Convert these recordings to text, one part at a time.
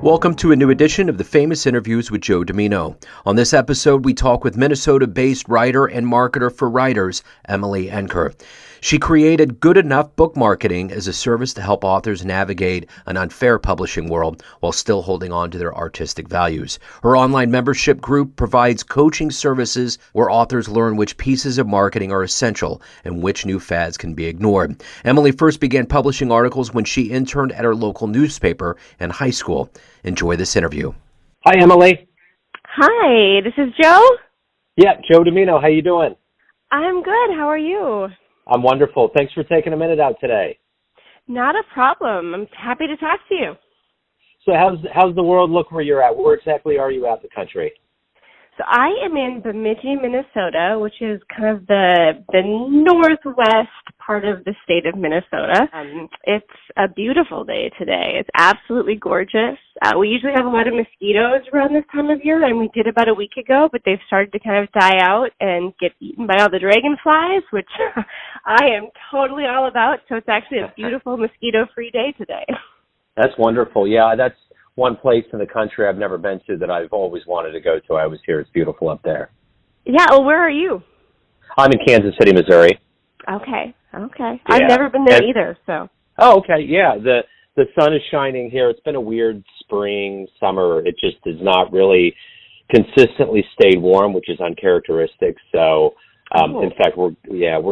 Welcome to a new edition of the Famous Interviews with Joe Dimino. On this episode, we talk with Minnesota-based writer and marketer for writers, Emily Enger. She created Good Enough Book Marketing as a service to help authors navigate an unfair publishing world while still holding on to their artistic values. Her online membership group provides coaching services where authors learn which pieces of marketing are essential and which new fads can be ignored. Emily first began publishing articles when she interned at her local newspaper in high school. Enjoy this interview. Hi, Emily. Hi, this is Joe? Yeah, Joe Dimino. How you doing? I'm good. How are you? I'm wonderful. Thanks for taking a minute out today. Not a problem. I'm happy to talk to you. So how's the world look where you're at? Where exactly are you at the country? So I am in Bemidji, Minnesota, which is kind of the northwest part of the state of Minnesota. It's a beautiful day today. It's absolutely gorgeous. We usually have a lot of mosquitoes around this time of year, and we did about a week ago, but they've started to kind of die out and get eaten by all the dragonflies, which I am totally all about. So it's actually a beautiful mosquito-free day today. That's wonderful. Yeah, that's one place in the country I've never been to that I've always wanted to go to. I was here. It's beautiful up there. Yeah, well, where are you? I'm in Kansas City, Missouri. Okay. Yeah. I've never been there either, so. Oh, okay. Yeah, the sun is shining here. It's been a weird spring, summer. It just has not really consistently stayed warm, which is uncharacteristic. So, in fact, we're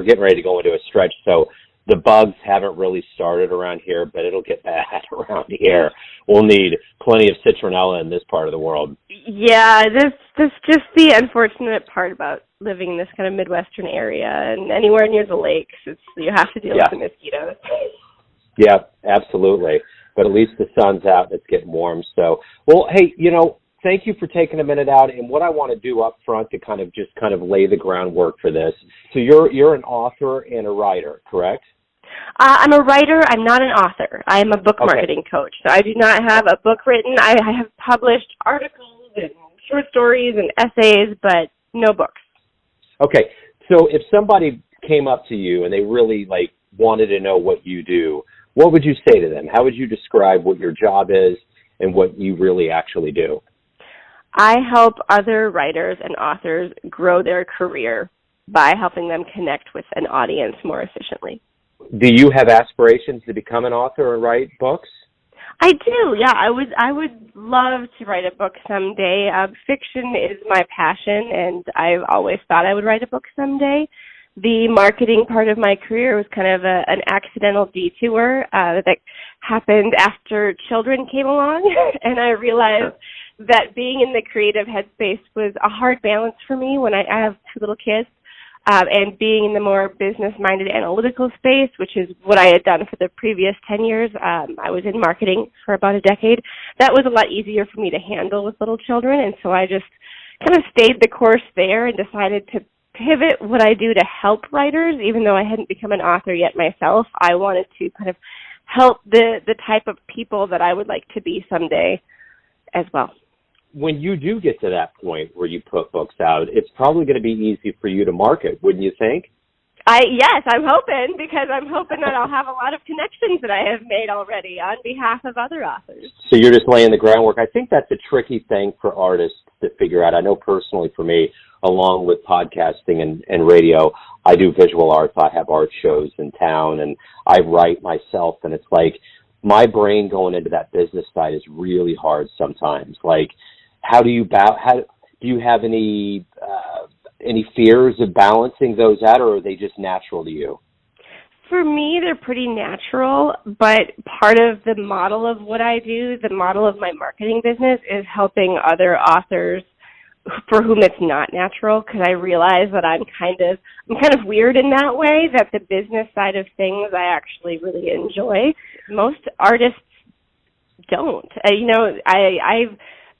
getting ready to go into a stretch. So the bugs haven't really started around here, but it'll get bad around here. We'll need plenty of citronella in this part of the world. Yeah, that's just the unfortunate part about living in this kind of Midwestern area and anywhere near the lakes. You have to deal with the mosquitoes. Yeah, absolutely. But at least the sun's out and it's getting warm. So, well, hey, thank you for taking a minute out. And what I want to do up front to kind of lay the groundwork for this. So you're an author and a writer, correct? I'm a writer. I'm not an author. I am a book marketing coach. So I do not have a book written. I have published articles and short stories and essays, but no books. Okay. So if somebody came up to you and they really wanted to know what you do, what would you say to them? How would you describe what your job is and what you really actually do? I help other writers and authors grow their career by helping them connect with an audience more efficiently. Do you have aspirations to become an author and write books? I do, yeah. I would love to write a book someday. Fiction is my passion, and I've always thought I would write a book someday. The marketing part of my career was kind of an accidental detour that happened after children came along, and I realized that being in the creative headspace was a hard balance for me when I have two little kids. And being in the more business-minded analytical space, which is what I had done for the previous 10 years, I was in marketing for about a decade. That was a lot easier for me to handle with little children, and so I just kind of stayed the course there and decided to pivot what I do to help writers. Even though I hadn't become an author yet myself, I wanted to kind of help the type of people that I would like to be someday as well. When you do get to that point where you put books out, it's probably going to be easy for you to market, wouldn't you think? Yes, I'm hoping, because I'm hoping that I'll have a lot of connections that I have made already on behalf of other authors. So you're just laying the groundwork. I think that's a tricky thing for artists to figure out. I know personally for me, along with podcasting and radio, I do visual arts. I have art shows in town, and I write myself, and it's like my brain going into that business side is really hard sometimes. How do you have any fears of balancing those out, or are they just natural to you? For me, they're pretty natural, but part of the model of what I do, the model of my marketing business, is helping other authors for whom it's not natural, because I realize that I'm kind of weird in that way, that the business side of things I actually really enjoy. Most artists don't.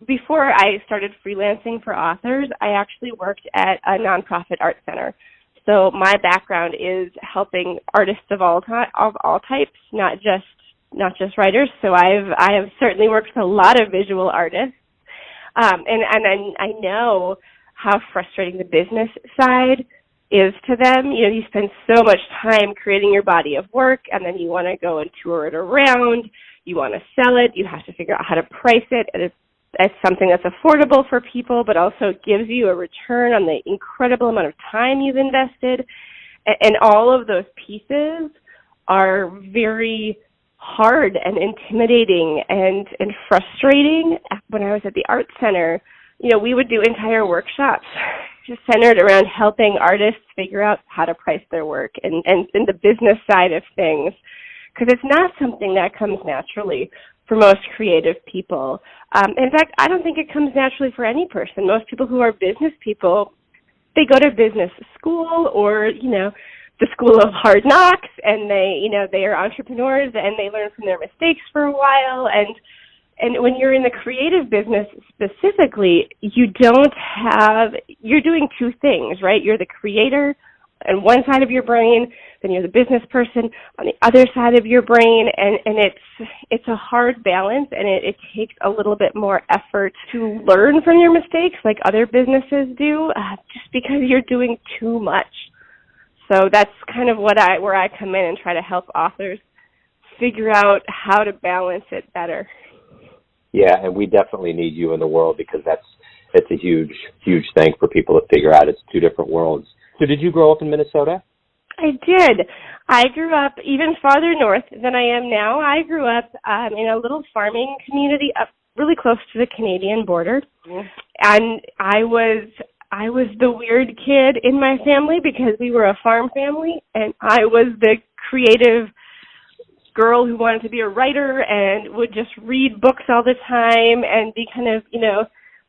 Before I started freelancing for authors, I actually worked at a nonprofit art center. So my background is helping artists of all types, not just writers. So I have certainly worked with a lot of visual artists, and I know how frustrating the business side is to them. You know, you spend so much time creating your body of work, and then you want to go and tour it around. You want to sell it. You have to figure out how to price it as something that's affordable for people, but also gives you a return on the incredible amount of time you've invested. And all of those pieces are very hard and intimidating and frustrating. When I was at the Art Center, we would do entire workshops just centered around helping artists figure out how to price their work and the business side of things, because it's not something that comes naturally for most creative people. In fact, I don't think it comes naturally for any person. Most people who are business people, they go to business school or, the school of hard knocks, and they are entrepreneurs and they learn from their mistakes for a while. And when you're in the creative business specifically, you're doing two things, right? You're the creator on one side of your brain, then you're the business person on the other side of your brain, and it's a hard balance, and it takes a little bit more effort to learn from your mistakes like other businesses do, just because you're doing too much. So that's kind of where I come in and try to help authors figure out how to balance it better. Yeah, and we definitely need you in the world, because it's a huge, huge thing for people to figure out. It's two different worlds. So did you grow up in Minnesota? I did. I grew up even farther north than I am now. I grew up in a little farming community up really close to the Canadian border. Yeah. And I was the weird kid in my family because we were a farm family, and I was the creative girl who wanted to be a writer and would just read books all the time and be kind of,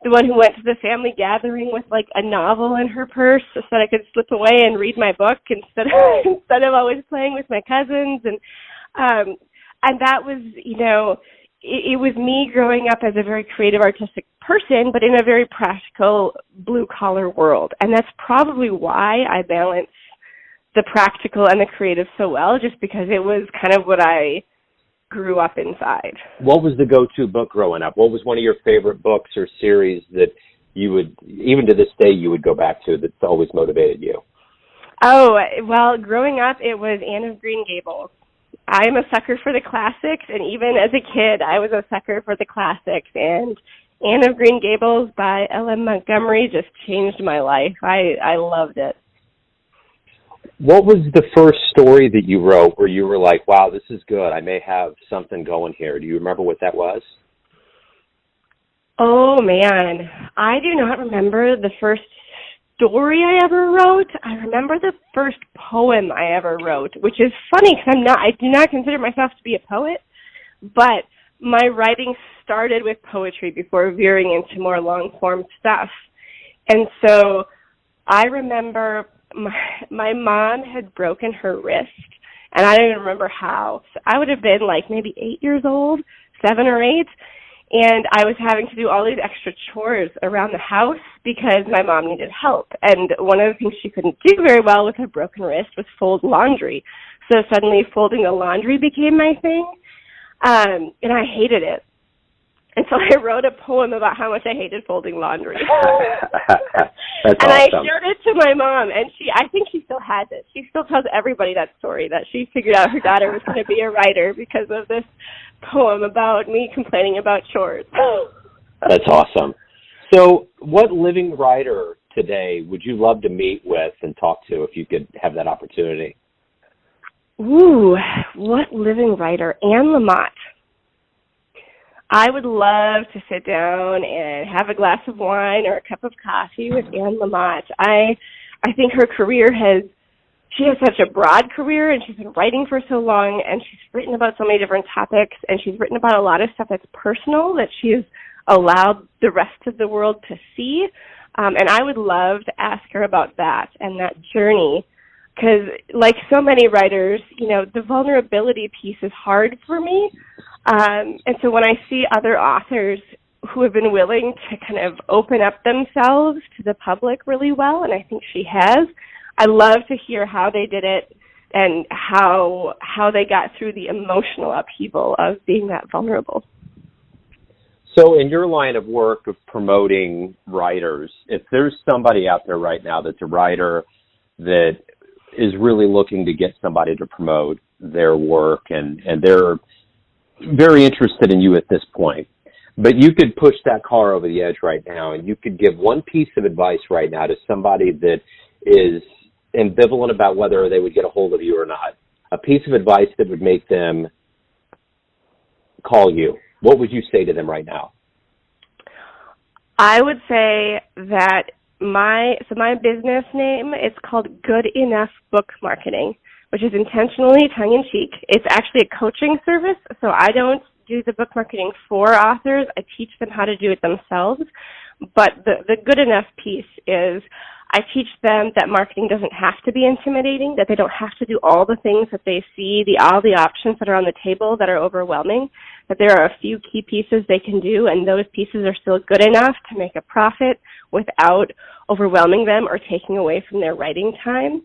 the one who went to the family gathering with like a novel in her purse so that I could slip away and read my book instead of always playing with my cousins. And that was, it was me growing up as a very creative, artistic person, but in a very practical, blue-collar world. And that's probably why I balance the practical and the creative so well, just because it was kind of what I grew up inside. What was the go-to book growing up? What was one of your favorite books or series that you would, even to this day, you would go back to that's always motivated you? Oh, well, growing up, it was Anne of Green Gables. I am a sucker for the classics, and even as a kid, I was a sucker for the classics. And Anne of Green Gables by L.M. Montgomery just changed my life. I loved it. What was the first story that you wrote where you were like, wow, this is good, I may have something going here? Do you remember what that was? Oh, man. I do not remember the first story I ever wrote. I remember the first poem I ever wrote, which is funny because I do not consider myself to be a poet, but my writing started with poetry before veering into more long-form stuff. And so I remember my mom had broken her wrist, and I don't even remember how. So I would have been like maybe 8 years old, 7 or 8, and I was having to do all these extra chores around the house because my mom needed help. And one of the things she couldn't do very well with her broken wrist was fold laundry. So suddenly folding the laundry became my thing, and I hated it. And so I wrote a poem about how much I hated folding laundry. That's and awesome. I showed it to my mom, and I think she still has it. She still tells everybody that story, that she figured out her daughter was going to be a writer because of this poem about me complaining about chores. That's awesome. So what living writer today would you love to meet with and talk to if you could have that opportunity? Ooh, what living writer? Anne Lamott. I would love to sit down and have a glass of wine or a cup of coffee with Anne Lamott. I think her career she has such a broad career, and she's been writing for so long, and she's written about so many different topics, and she's written about a lot of stuff that's personal that she's allowed the rest of the world to see. And I would love to ask her about that and that journey, because like so many writers, the vulnerability piece is hard for me. And so when I see other authors who have been willing to kind of open up themselves to the public really well, and I think she has, I love to hear how they did it and how they got through the emotional upheaval of being that vulnerable. So in your line of work of promoting writers, if there's somebody out there right now that's a writer that is really looking to get somebody to promote their work and they're very interested in you at this point, but you could push that car over the edge right now, and you could give one piece of advice right now to somebody that is ambivalent about whether they would get a hold of you or not, a piece of advice that would make them call you. What would you say to them right now? I would say that my business name, it's called Good Enough Book Marketing, which is intentionally tongue-in-cheek. It's actually a coaching service, so I don't do the book marketing for authors. I teach them how to do it themselves. But the good enough piece is I teach them that marketing doesn't have to be intimidating, that they don't have to do all the things that they see, all the options that are on the table that are overwhelming, that there are a few key pieces they can do, and those pieces are still good enough to make a profit without overwhelming them or taking away from their writing time.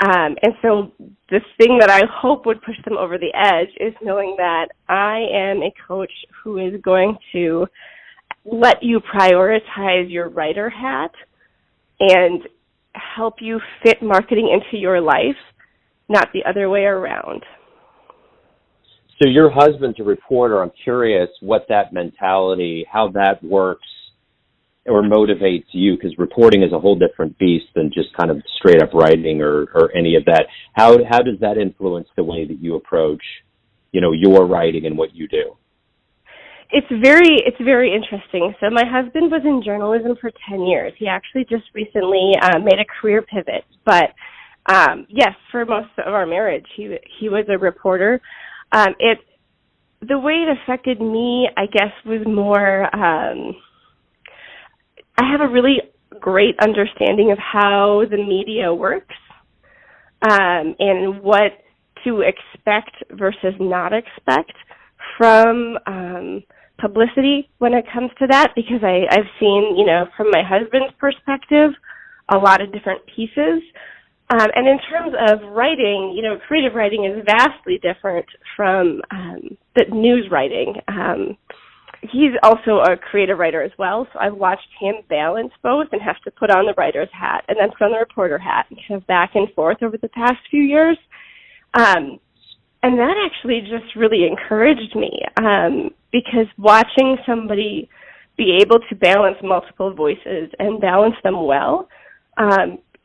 And so this thing that I hope would push them over the edge is knowing that I am a coach who is going to let you prioritize your writer hat and help you fit marketing into your life, not the other way around. So your husband's a reporter. I'm curious what that mentality, how that works or motivates you, because reporting is a whole different beast than just kind of straight up writing or any of that. How does that influence the way that you approach, your writing and what you do? It's very interesting. So my husband was in journalism for 10 years. He actually just recently made a career pivot. But yes, for most of our marriage, he was a reporter. The way it affected me, I guess, was more. I have a really great understanding of how the media works and what to expect versus not expect from publicity when it comes to that, because I've seen, from my husband's perspective, a lot of different pieces. And in terms of writing, creative writing is vastly different from the news writing. He's also a creative writer as well, so I've watched him balance both and have to put on the writer's hat and then put on the reporter hat and kind of back and forth over the past few years. And that actually just really encouraged me because watching somebody be able to balance multiple voices and balance them well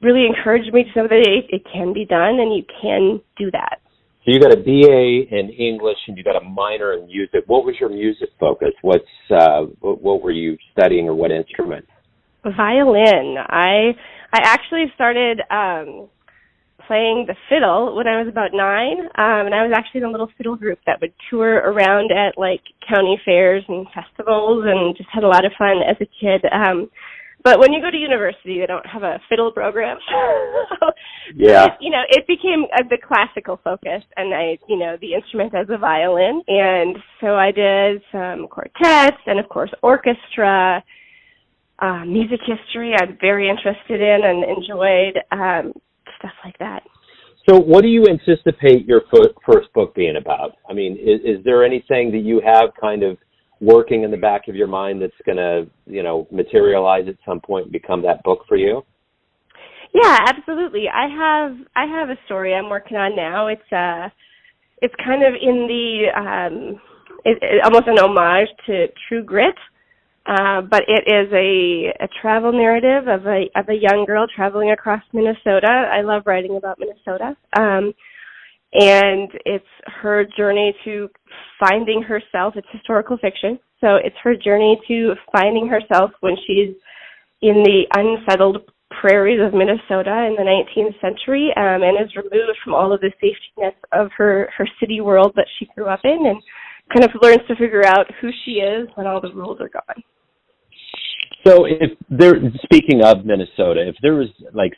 really encouraged me to know that it can be done and you can do that. So you got a BA in English and you got a minor in music. What was your music focus? What were you studying, or what instrument? Violin. I actually started playing the fiddle when I was about 9, and I was actually in a little fiddle group that would tour around at county fairs and festivals, and just had a lot of fun as a kid. But when you go to university, they don't have a fiddle program. Yeah. It became the classical focus, and the instrument as a violin. And so I did some quartets and, of course, orchestra, music history I'm very interested in and enjoyed, stuff like that. So what do you anticipate your first book being about? I mean, is there anything that you have kind of working in the back of your mind that's going to, materialize at some point and become that book for you? Yeah, absolutely. I have a story I'm working on now. It's kind of in the almost an homage to True Grit, but it is a travel narrative of a young girl traveling across Minnesota. I love writing about Minnesota. And it's her journey to finding herself. It's historical fiction, so it's her journey to finding herself when she's in the unsettled prairies of Minnesota in the 19th century, and is removed from all of the safety nets of her city world that she grew up in, and kind of learns to figure out who she is when all the rules are gone. So speaking of Minnesota, if there was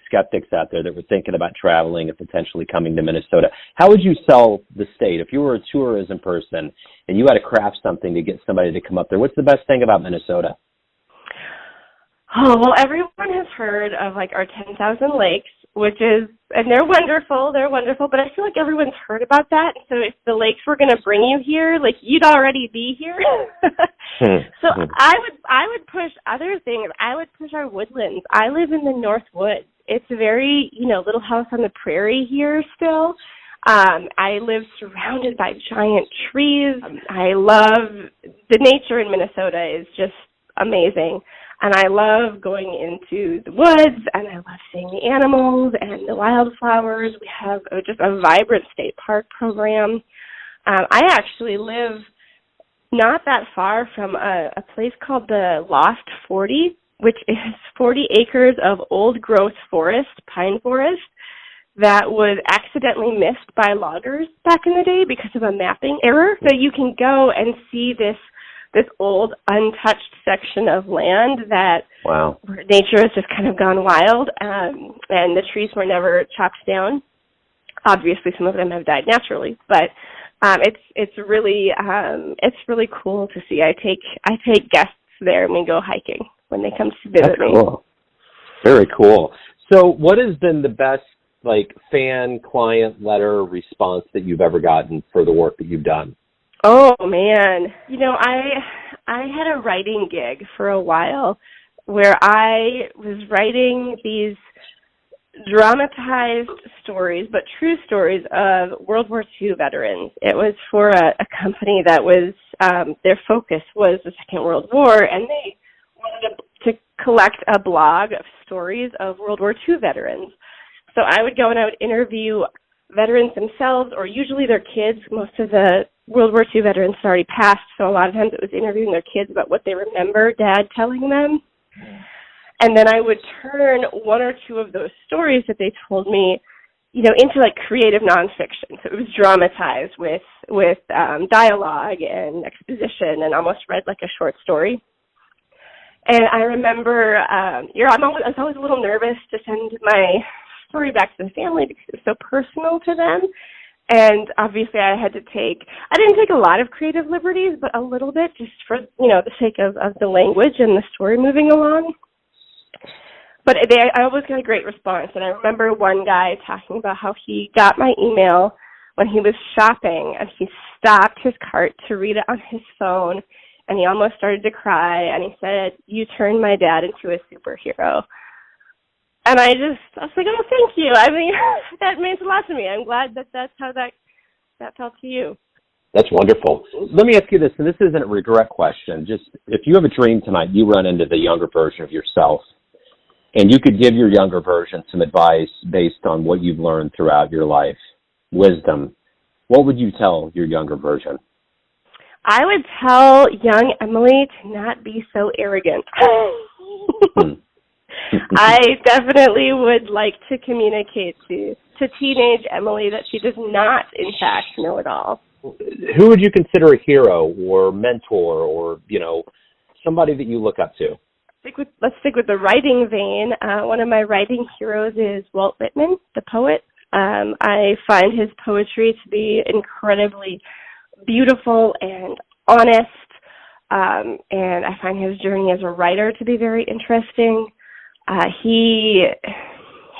skeptics out there that were thinking about traveling and potentially coming to Minnesota, how would you sell the state? If you were a tourism person and you had to craft something to get somebody to come up there, what's the best thing about Minnesota? Oh, well, everyone has heard of our 10,000 lakes, and they're wonderful, but I feel like everyone's heard about that. So if the lakes were going to bring you here, you'd already be here. So I would push other things. I would push our woodlands. I live in the North Woods. It's a very, little house on the prairie here still. I live surrounded by giant trees. I love the nature in Minnesota is just amazing. And I love going into the woods, and I love seeing the animals and the wildflowers. We have just a vibrant state park program. I actually live not that far from a place called the Lost 40, which is 40 acres of old-growth forest, pine forest, that was accidentally missed by loggers back in the day because of a mapping error. So you can go and see this old, untouched section of land that Wow. where nature has just kind of gone wild, and the trees were never chopped down. Obviously, some of them have died naturally, but it's really cool to see. I take guests there and we go hiking when they come to visit me. Cool. Very cool. So, what has been the best fan client letter response that you've ever gotten for the work that you've done? Oh man, I had a writing gig for a while where I was writing these dramatized stories, but true stories of World War II veterans. It was for a company that was, their focus was the Second World War, and they wanted to collect a blog of stories of World War II veterans. So I would go and I would interview veterans themselves, or usually their kids. Most of the World War II veterans had already passed, so a lot of times it was interviewing their kids about what they remember Dad telling them. And then I would turn one or two of those stories that they told me, into creative nonfiction. So it was dramatized with dialogue and exposition, and almost read like a short story. And I remember, I was always a little nervous to send my story back to the family because it was so personal to them. And obviously I didn't take a lot of creative liberties, but a little bit just for, the sake of the language and the story moving along. But I always got a great response. And I remember one guy talking about how he got my email when he was shopping, and he stopped his cart to read it on his phone, and he almost started to cry, and he said, "You turned my dad into a superhero." And I was like, oh, thank you. I mean, that means a lot to me. I'm glad that's how that felt to you. That's wonderful. Let me ask you this, and this isn't a regret question. Just if you have a dream tonight, you run into the younger version of yourself, and you could give your younger version some advice based on what you've learned throughout your life, wisdom, what would you tell your younger version? I would tell young Emily to not be so arrogant. I definitely would like to communicate to teenage Emily that she does not, in fact, know it all. Who would you consider a hero or mentor or, somebody that you look up to? Let's stick with the writing vein. One of my writing heroes is Walt Whitman, the poet. I find his poetry to be incredibly beautiful and honest, and I find his journey as a writer to be very interesting. He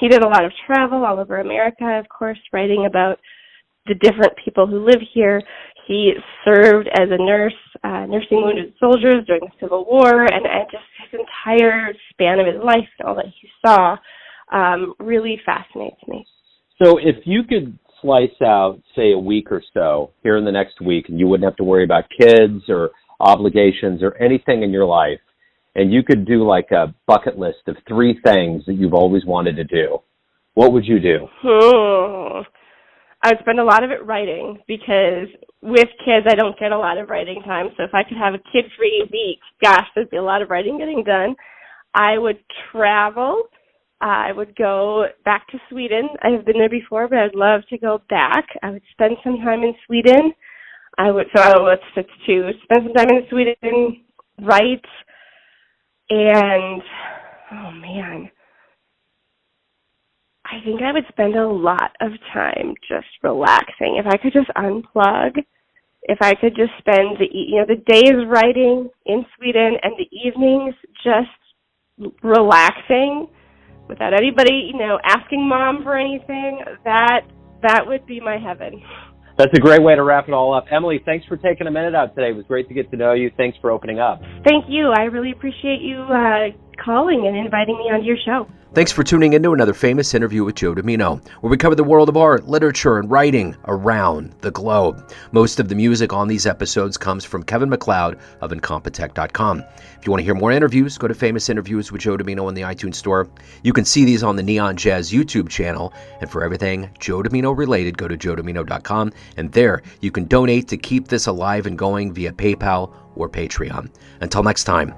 did a lot of travel all over America, of course, writing about the different people who live here. He served as a nurse, nursing wounded soldiers during the Civil War, and just his entire span of his life and all that he saw really fascinates me. So if you could slice out, say, a week or so here in the next week, and you wouldn't have to worry about kids or obligations or anything in your life, and you could do like a bucket list of 3 things that you've always wanted to do, what would you do? I would spend a lot of it writing, because with kids I don't get a lot of writing time. So if I could have a kid-free week, gosh, there'd be a lot of writing getting done. I would travel. I would go back to Sweden. I have been there before, but I'd love to go back. I would spend some time in Sweden. Spend some time in Sweden, write, and, oh man, I think I would spend a lot of time just relaxing. If I could just unplug, if I could just spend the days writing in Sweden and the evenings just relaxing without anybody, asking Mom for anything, that would be my heaven. That's a great way to wrap it all up. Emily, thanks for taking a minute out today. It was great to get to know you. Thanks for opening up. Thank you. I really appreciate you calling and inviting me onto your show. Thanks for tuning into another famous interview with Joe Dimino, where we cover the world of art, literature, and writing around the globe. Most of the music on these episodes comes from Kevin MacLeod of Incompetech.com. If you want to hear more interviews, go to Famous Interviews with Joe Dimino in the iTunes Store. You can see these on the Neon Jazz YouTube channel. And for everything Joe Dimino related, go to joedimino.com. And there you can donate to keep this alive and going via PayPal or Patreon. Until next time,